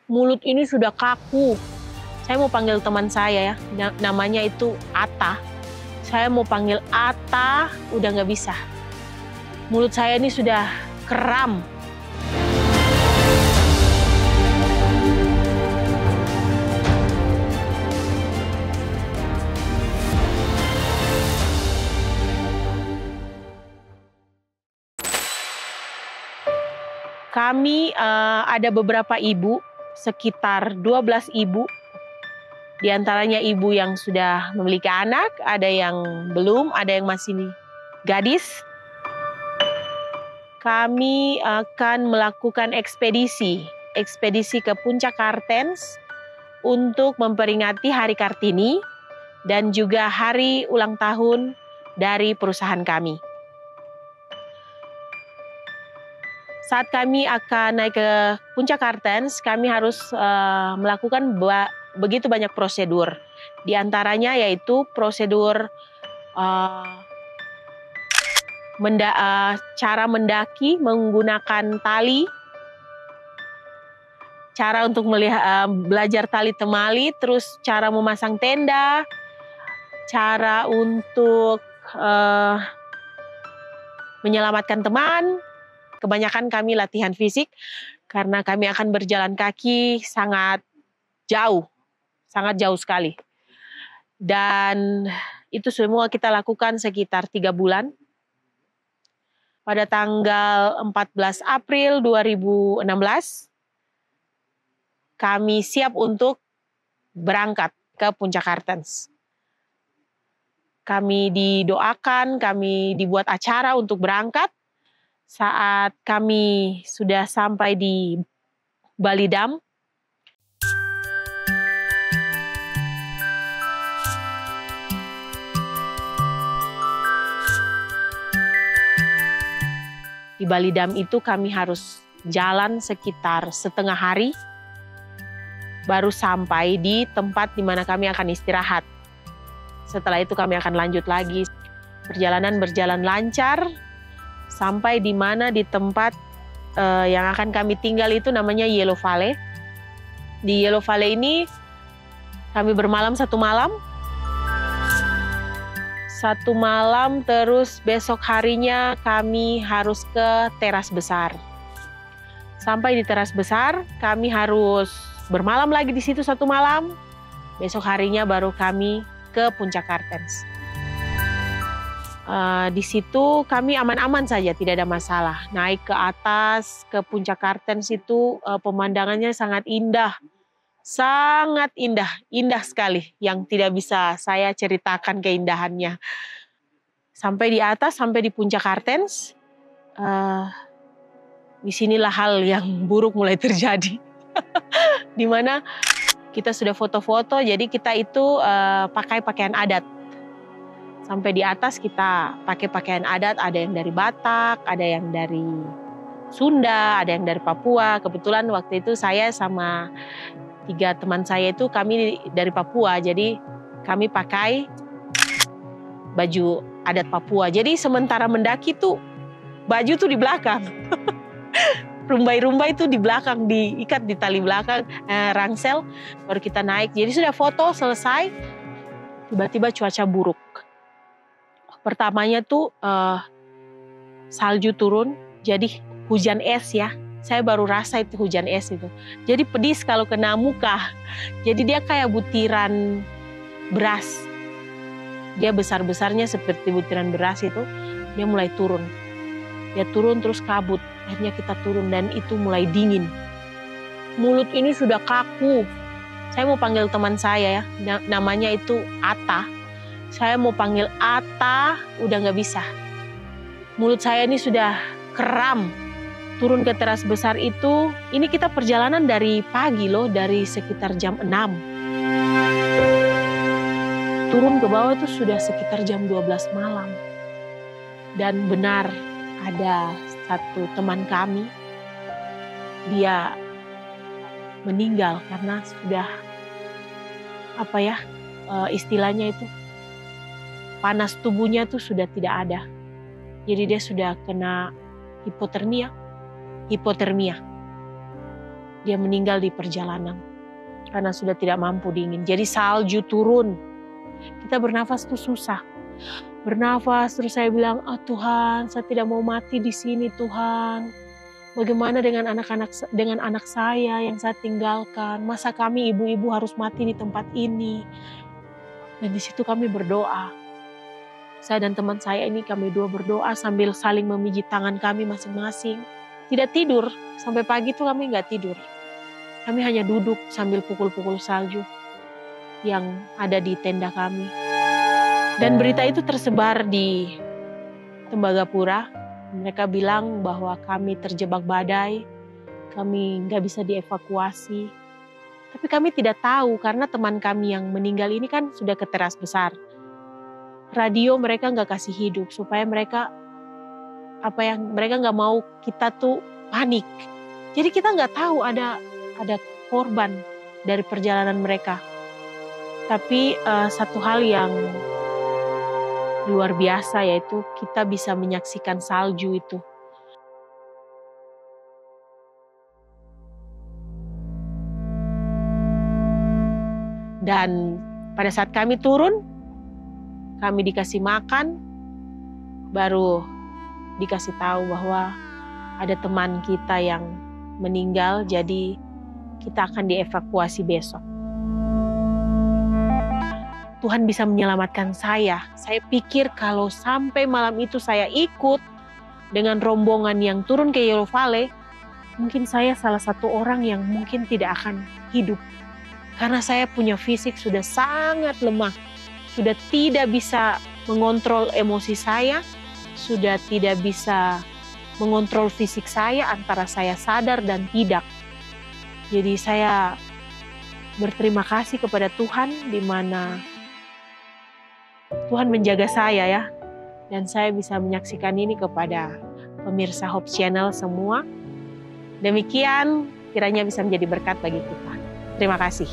Mulut ini sudah kaku. Saya mau panggil teman saya ya, namanya itu Ata. Saya mau panggil Ata, udah nggak bisa. Mulut saya ini sudah kram. Kami ada beberapa ibu, sekitar 12 ibu. Di antaranya ibu yang sudah memiliki anak, ada yang belum, ada yang masih gadis. Kami akan melakukan ekspedisi ke Puncak Kartens untuk memperingati Hari Kartini dan juga hari ulang tahun dari perusahaan kami. Saat kami akan naik ke Puncak Kartens, kami harus melakukan begitu banyak prosedur. Di antaranya yaitu prosedur cara mendaki menggunakan tali, cara untuk belajar tali temali, terus cara memasang tenda, cara untuk menyelamatkan teman. Kebanyakan kami latihan fisik karena kami akan berjalan kaki sangat jauh sekali. Dan itu semua kita lakukan sekitar 3 bulan. Pada tanggal 14 April 2016, kami siap untuk berangkat ke Puncak Kartens. Kami didoakan, kami dibuat acara untuk berangkat. Saat kami sudah sampai di Balidam, di Balidam itu kami harus jalan sekitar setengah hari baru sampai di tempat di mana kami akan istirahat. Setelah itu kami akan lanjut lagi. Perjalanan berjalan lancar sampai di mana di tempat yang akan kami tinggal itu namanya Yellow Valley. Di Yellow Valley ini kami bermalam 1 malam. 1 malam, terus besok harinya kami harus ke teras besar. Sampai di teras besar, kami harus bermalam lagi di situ 1 malam. Besok harinya baru kami ke Puncak Kartens. Di situ kami aman-aman saja, tidak ada masalah. Naik ke atas, ke Puncak Kartens itu pemandangannya sangat indah. Sangat indah, indah sekali yang tidak bisa saya ceritakan keindahannya. Sampai di atas, sampai di Puncak Kartens, disinilah hal yang buruk mulai terjadi. Di mana kita sudah foto-foto, jadi kita itu pakai pakaian adat. Sampai di atas kita pakai pakaian adat, ada yang dari Batak, ada yang dari Sunda, ada yang dari Papua. Kebetulan waktu itu saya sama 3 teman saya itu kami dari Papua, jadi kami pakai baju adat Papua. Jadi sementara mendaki tuh baju tuh di belakang. Rumbai-rumbai itu di belakang, diikat di tali belakang, rangsel, baru kita naik. Jadi sudah foto selesai, tiba-tiba cuaca buruk. Pertamanya tuh salju turun, jadi hujan es ya. Saya baru rasa itu hujan es itu. Jadi pedis kalau kena muka. Jadi dia kayak butiran beras. Dia besar-besarnya seperti butiran beras itu. Dia mulai turun. Dia turun terus kabut. Akhirnya kita turun dan itu mulai dingin. Mulut ini sudah kaku. Saya mau panggil teman saya ya, namanya itu Ata. Saya mau panggil Ata, udah nggak bisa. Mulut saya ini sudah kram. Turun ke teras besar itu, ini kita perjalanan dari pagi loh, dari sekitar jam 6. Turun ke bawah itu sudah sekitar jam 12 malam. Dan benar ada satu teman kami, dia meninggal karena sudah, istilahnya itu, panas tubuhnya tuh sudah tidak ada. Jadi dia sudah kena hipotermia. dia meninggal di perjalanan karena sudah tidak mampu dingin. Jadi salju turun, kita bernafas tuh susah. Bernafas terus saya bilang, Tuhan, saya tidak mau mati di sini Tuhan. Bagaimana dengan anak saya yang saya tinggalkan? Masa kami ibu-ibu harus mati di tempat ini? Dan di situ kami berdoa. Saya dan teman saya ini kami dua berdoa sambil saling memijit tangan kami masing-masing. Tidak tidur, sampai pagi itu kami nggak tidur. Kami hanya duduk sambil pukul-pukul salju yang ada di tenda kami. Dan berita itu tersebar di Tembagapura. Mereka bilang bahwa kami terjebak badai, kami nggak bisa dievakuasi. Tapi kami tidak tahu karena teman kami yang meninggal ini kan sudah ke teras besar. Radio mereka nggak kasih hidup supaya mereka nggak mau kita tuh panik. Jadi kita nggak tahu ada korban dari perjalanan mereka. Tapi satu hal yang luar biasa yaitu kita bisa menyaksikan salju itu. Dan pada saat kami turun, kami dikasih makan, baru dikasih tahu bahwa ada teman kita yang meninggal, jadi kita akan dievakuasi besok. Tuhan bisa menyelamatkan saya. Saya pikir kalau sampai malam itu saya ikut dengan rombongan yang turun ke Yellow Valley, mungkin saya salah satu orang yang mungkin tidak akan hidup. Karena saya punya fisik sudah sangat lemah, sudah tidak bisa mengontrol emosi saya, sudah tidak bisa mengontrol fisik saya antara saya sadar dan tidak. Jadi saya berterima kasih kepada Tuhan di mana Tuhan menjaga saya ya, dan saya bisa menyaksikan ini kepada pemirsa Hope Channel semua. Demikian kiranya bisa menjadi berkat bagi kita. Terima kasih.